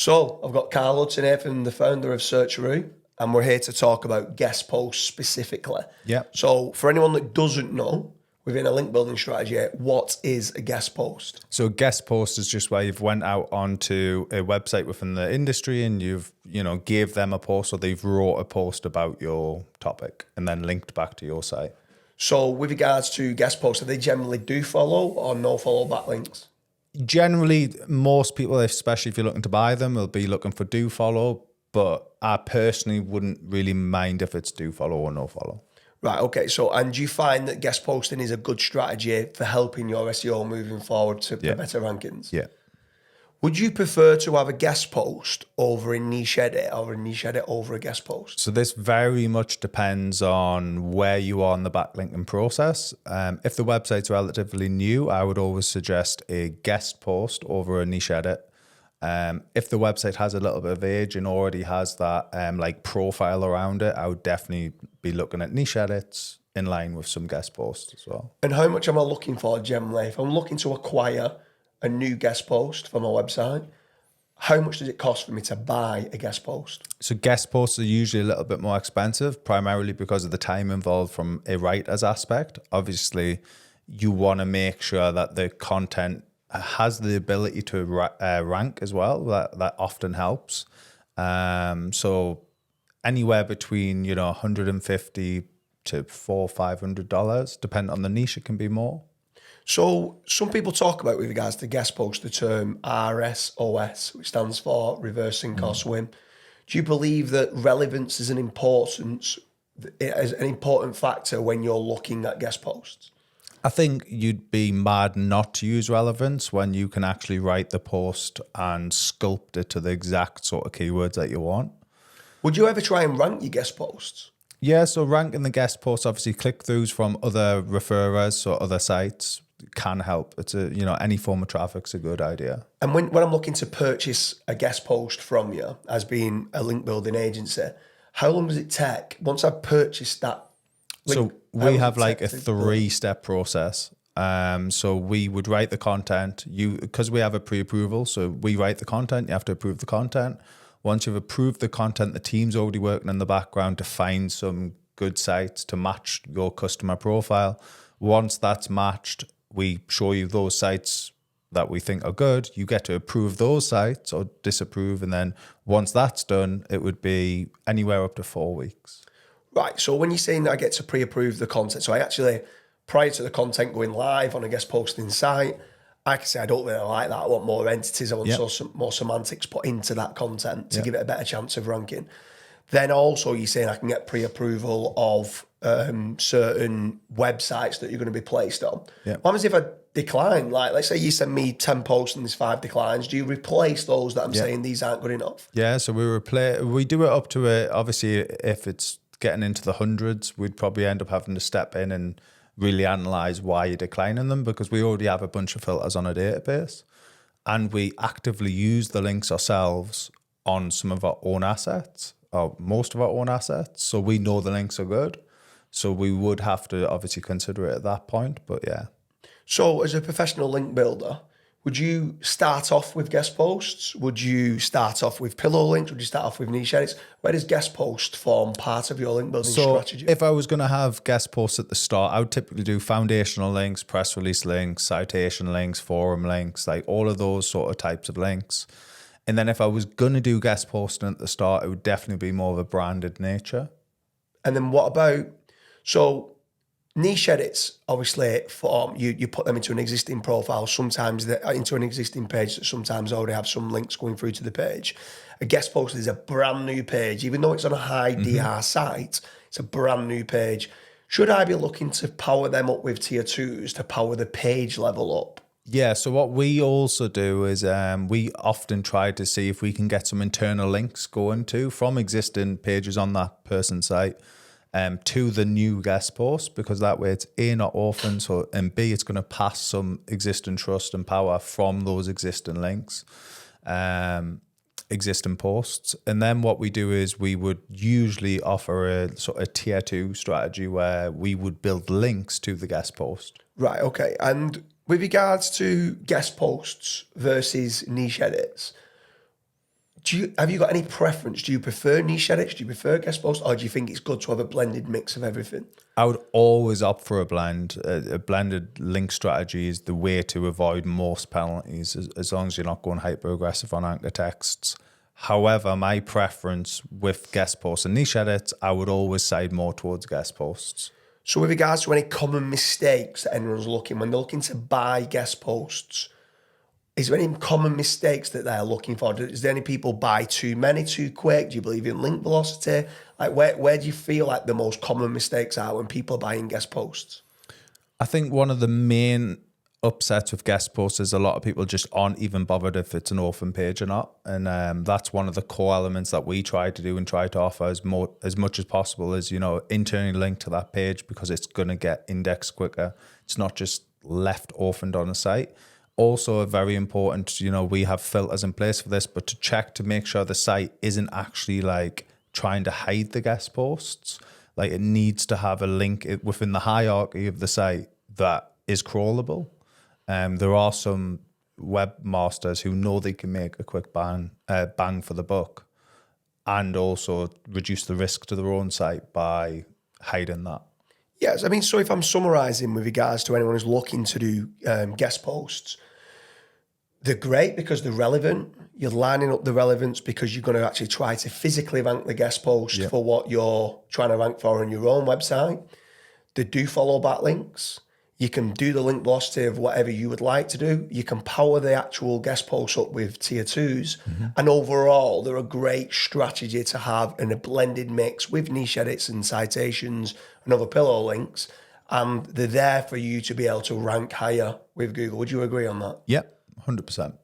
So I've got Karl Hudson here, from the founder of Searcharoo, and we're here to talk about guest posts specifically. Yeah. So for anyone that doesn't know, within a link building strategy, what is a guest post? So a guest post is just where you've went out onto a website within the industry and you've, gave them a post, or they've wrote a post about your topic and then linked back to your site. So with regards to guest posts, do they generally do follow or no follow backlinks? Generally, most people, especially if you're looking to buy them, will be looking for do follow, but I personally wouldn't really mind if it's do follow or no follow. Right, okay. So, and do you find that guest posting is a good strategy for helping your SEO moving forward to better rankings? Yeah. Would you prefer to have a guest post over a niche edit, or a niche edit over a guest post? So this very much depends on where you are in the backlinking process. If the website's relatively new, I would always suggest a guest post over a niche edit. If the website has a little bit of age and already has that like profile around it, I would definitely be looking at niche edits in line with some guest posts as well. And how much am I looking for generally? If I'm looking to acquire a new guest post for my website, how much does it cost for me to buy a guest post? So guest posts are usually a little bit more expensive, primarily because of the time involved from a writer's aspect. Obviously, you want to make sure that the content has the ability to rank as well. That often helps. So anywhere between $150 to $400-500, depending on the niche, it can be more. So some people talk about, with regards to guest posts, the term RSOS, which stands for reverse sink or swim. Do you believe that relevance is an important factor when you're looking at guest posts? I think you'd be mad not to use relevance when you can actually write the post and sculpt it to the exact sort of keywords that you want. Would you ever try and rank your guest posts? Yeah, so ranking the guest posts, obviously click-throughs from other referrers or other sites can help. It's any form of traffic's a good idea. And when I'm looking to purchase a guest post from you as being a link building agency, how long does it take once I've purchased that? So we have like a 3-step process. So we would write the content, because we have a pre-approval. So we write the content, you have to approve the content. Once you've approved the content, the team's already working in the background to find some good sites to match your customer profile. Once that's matched, we show you those sites that we think are good. You get to approve those sites or disapprove. And then once that's done, it would be anywhere up to 4 weeks. Right. So when you're saying that I get to pre-approve the content, so I actually, prior to the content going live on a guest posting site, I can say I don't really like that. I want more entities. I want some more semantics put into that content to give it a better chance of ranking. Then also you're saying I can get pre-approval of certain websites that you're going to be placed on. Yeah. What happens if I decline? Like, let's say you send me 10 posts and there's 5 declines. Do you replace those that I'm saying these aren't good enough? Yeah, so we do it up to obviously if it's getting into the hundreds, we'd probably end up having to step in and really analyze why you're declining them, because we already have a bunch of filters on a database and we actively use the links ourselves on some of our own assets, or most of our own assets. So we know the links are good. So we would have to obviously consider it at that point, but yeah. So as a professional link builder, would you start off with guest posts? Would you start off with pillow links? Would you start off with niche edits? Where does guest post form part of your link building strategy? If I was going to have guest posts at the start, I would typically do foundational links, press release links, citation links, forum links, like all of those sort of types of links. And then if I was going to do guest posting at the start, it would definitely be more of a branded nature. And then what about, so niche edits, obviously, form you put them into an existing profile, sometimes into an existing page that sometimes already have some links going through to the page. A guest post is a brand new page, even though it's on a high DR site, it's a brand new page. Should I be looking to power them up with tier 2s to power the page level up? Yeah, so what we also do is we often try to see if we can get some internal links going to from existing pages on that person's site to the new guest post, because that way it's A, not orphaned, so, and B, it's going to pass some existing trust and power from those existing links, existing posts. And then what we do is we would usually offer a sort of tier 2 strategy where we would build links to the guest post. Right, okay. And with regards to guest posts versus niche edits, Have you got any preference? Do you prefer niche edits? Do you prefer guest posts? Or do you think it's good to have a blended mix of everything? I would always opt for a blend. A blended link strategy is the way to avoid most penalties, as long as you're not going hyper-aggressive on anchor texts. However, my preference with guest posts and niche edits, I would always side more towards guest posts. So with regards to any common mistakes that anyone's looking, when they're looking to buy guest posts, is there any common mistakes that they're looking for? Is there any people buy too many too quick? Do you believe in link velocity? Like where do you feel like the most common mistakes are when people are buying guest posts? I think one of the main upsets with guest posts is a lot of people just aren't even bothered if it's an orphan page or not. And that's one of the core elements that we try to do and try to offer as much as possible is, internally link to that page because it's going to get indexed quicker. It's not just left orphaned on a site. Also, very important, we have filters in place for this, but to check to make sure the site isn't actually like trying to hide the guest posts. Like it needs to have a link within the hierarchy of the site that is crawlable. There are some webmasters who know they can make a quick bang for the buck and also reduce the risk to their own site by hiding that. Yes, I mean, so if I'm summarising with regards to anyone who's looking to do guest posts, they're great because they're relevant. You're lining up the relevance because you're going to actually try to physically rank the guest post for what you're trying to rank for on your own website. They do follow backlinks. You can do the link velocity of whatever you would like to do. You can power the actual guest posts up with tier 2s. And overall, they're a great strategy to have in a blended mix with niche edits and citations and other pillar links. And they're there for you to be able to rank higher with Google. Would you agree on that? Yep, 100%.